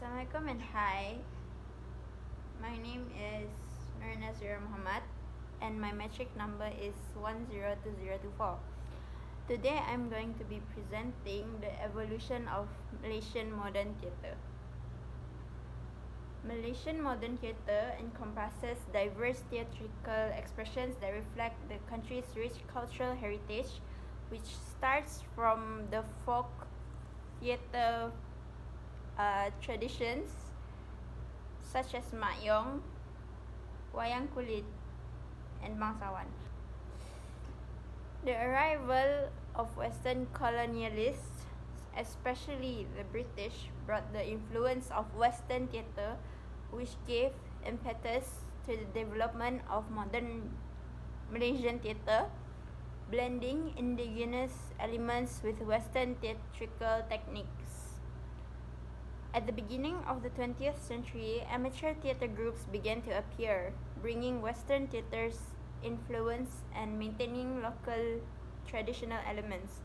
Assalamualaikum and hi. My name is Nurna Zira Muhammad and my metric number is 102024. Today I'm going to be presenting the evolution of Malaysian modern theatre. Malaysian modern theatre encompasses diverse theatrical expressions that reflect the country's rich cultural heritage, which starts from the folk theatre traditions such as Makyong, Wayang Kulit, and Bangsawan. The arrival of Western colonialists, especially the British, brought the influence of Western theatre, which gave impetus to the development of modern Malaysian theatre, blending indigenous elements with Western theatrical techniques. At the beginning of the 20th century, amateur theatre groups began to appear, bringing Western theatre's influence and maintaining local traditional elements.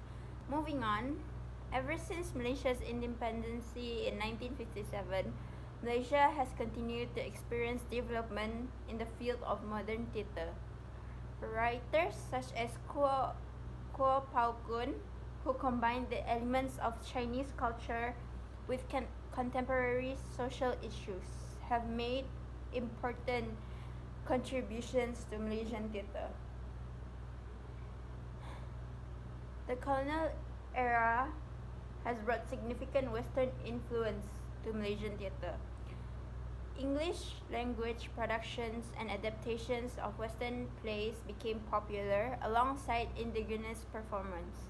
Moving on, ever since Malaysia's independence in 1957, Malaysia has continued to experience development in the field of modern theatre. Writers such as Kuo Pao Kun, who combined the elements of Chinese culture with contemporary social issues, have made important contributions to Malaysian theatre. The colonial era has brought significant Western influence to Malaysian theatre. English language productions and adaptations of Western plays became popular alongside indigenous performance.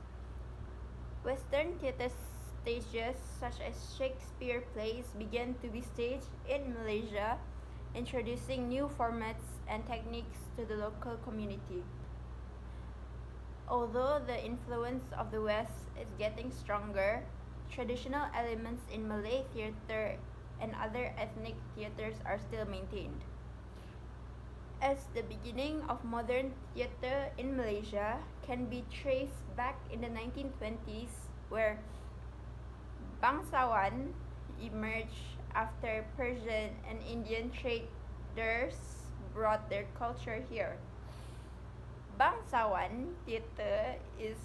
Western theatre stages such as Shakespeare plays began to be staged in Malaysia, introducing new formats and techniques to the local community. Although the influence of the West is getting stronger, traditional elements in Malay theatre and other ethnic theatres are still maintained. As the beginning of modern theatre in Malaysia can be traced back in the 1920s, where Bangsawan emerged after Persian and Indian traders brought their culture here. Bangsawan theatre is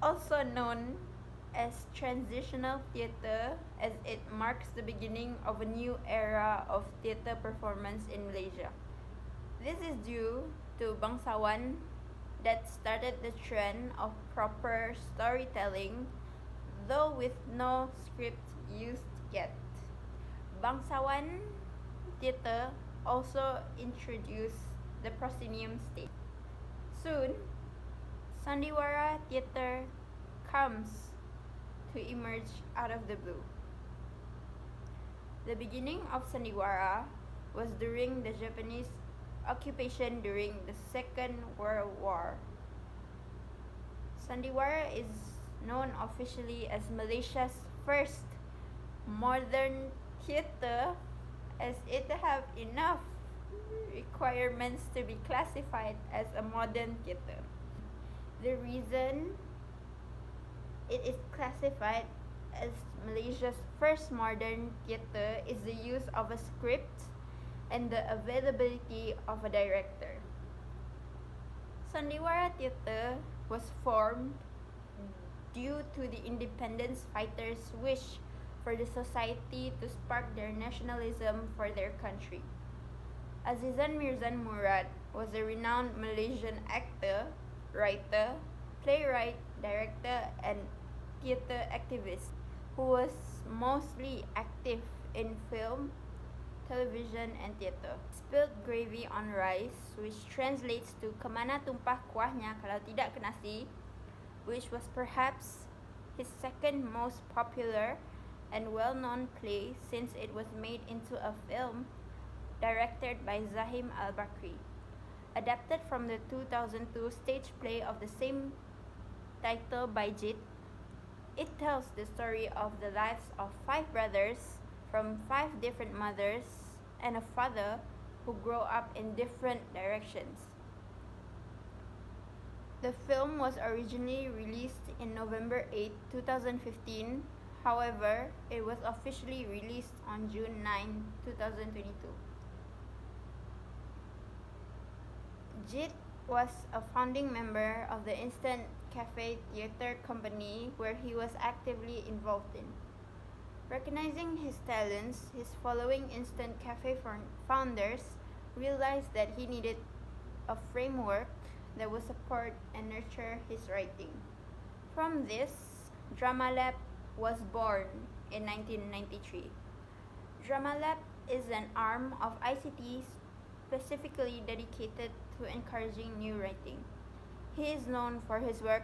also known as transitional theatre, as it marks the beginning of a new era of theatre performance in Malaysia. This is due to Bangsawan that started the trend of proper storytelling, though with no script used yet. Bangsawan theatre also introduced the proscenium stage. Soon, Sandiwara theatre comes to emerge out of the blue. The beginning of Sandiwara was during the Japanese occupation during the Second World War. Sandiwara is known officially as Malaysia's first modern theatre, as it have enough requirements to be classified as a modern theatre. The reason it is classified as Malaysia's first modern theatre is the use of a script and the availability of a director. Sandiwara theatre was formed due to the independence fighters' wish for the society to spark their nationalism for their country. Azizan Mirzan Murad was a renowned Malaysian actor, writer, playwright, director, and theatre activist who was mostly active in film, television, and theatre. Spilled gravy on rice, which translates to kemana tumpah kuahnya kalau tidak ke nasi, which was perhaps his second most popular and well-known play since it was made into a film directed by Zahim Al-Bakri. Adapted from the 2002 stage play of the same title by Jit, it tells the story of the lives of 5 brothers from 5 different mothers and a father who grow up in different directions. The film was originally released in November 8, 2015, However, it was officially released on June 9, 2022. Jit was a founding member of the Instant Cafe Theatre Company, where he was actively involved in. Recognizing his talents, his following Instant Cafe founders realized that he needed a framework that would support and nurture his writing. From this, Drama Lab was born in 1993. Drama Lab is an arm of ICT specifically dedicated to encouraging new writing. He is known for his work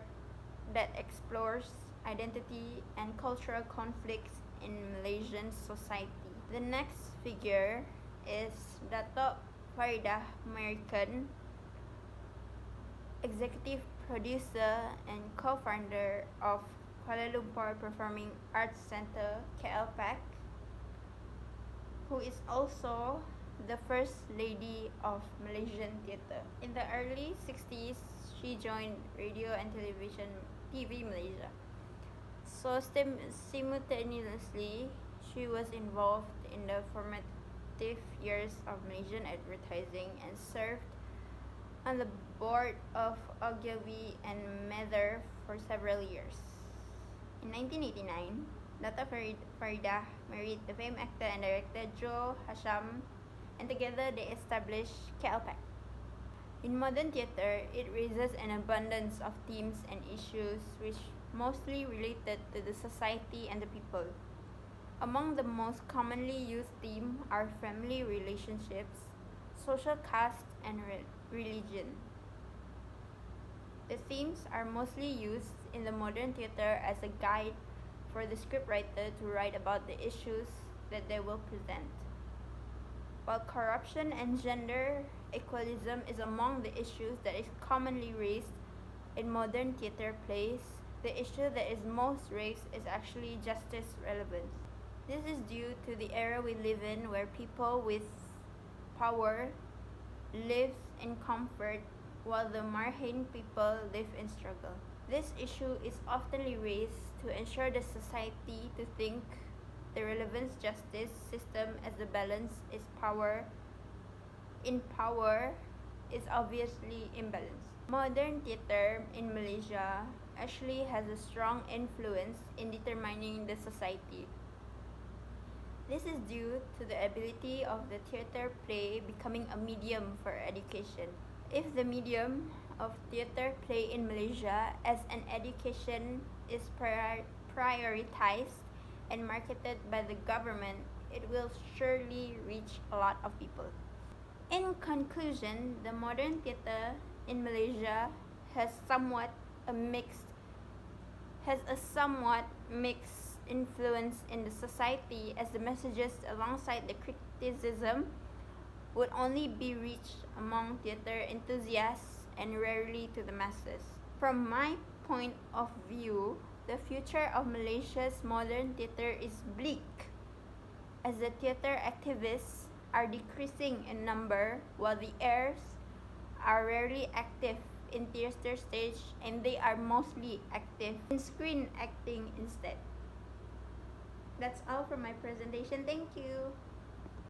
that explores identity and cultural conflicts in Malaysian society. The next figure is Dato' Faridah American, executive producer and co-founder of Kuala Lumpur Performing Arts Centre, KLPAC, who is also the First Lady of Malaysian Theatre. In the early 60s, she joined Radio and TV Malaysia. So simultaneously, she was involved in the formative years of Malaysian advertising and served on the board of Ogilvy and Mather for several years. In 1989, Dato' Faridah married the famed actor and director Joe Hasham, and together they established KLPAC. In modern theatre, it raises an abundance of themes and issues which mostly related to the society and the people. Among the most commonly used themes are family relationships, social caste, and religion. The themes are mostly used in the modern theatre as a guide for the scriptwriter to write about the issues that they will present. While corruption and gender equalism is among the issues that is commonly raised in modern theatre plays, the issue that is most raised is actually justice relevance. This is due to the era we live in, where people with power live in comfort while the margined people live in struggle. This issue is often raised to ensure the society to think the relevant justice system as the balance is power is obviously imbalanced. Modern theatre in Malaysia actually has a strong influence in determining the society. This is due to the ability of the theatre play becoming a medium for education. If the medium of theatre play in Malaysia as an education is prioritized and marketed by the government, it will surely reach a lot of people. In conclusion, the modern theatre in Malaysia has a somewhat mixed influence in the society, as the messages alongside the criticism would only be reached among theatre enthusiasts and rarely to the masses. From my point of view, the future of Malaysia's modern theatre is bleak, as the theatre activists are decreasing in number while the heirs are rarely active in theatre stage, and they are mostly active in screen acting instead. That's all for my presentation. Thank you.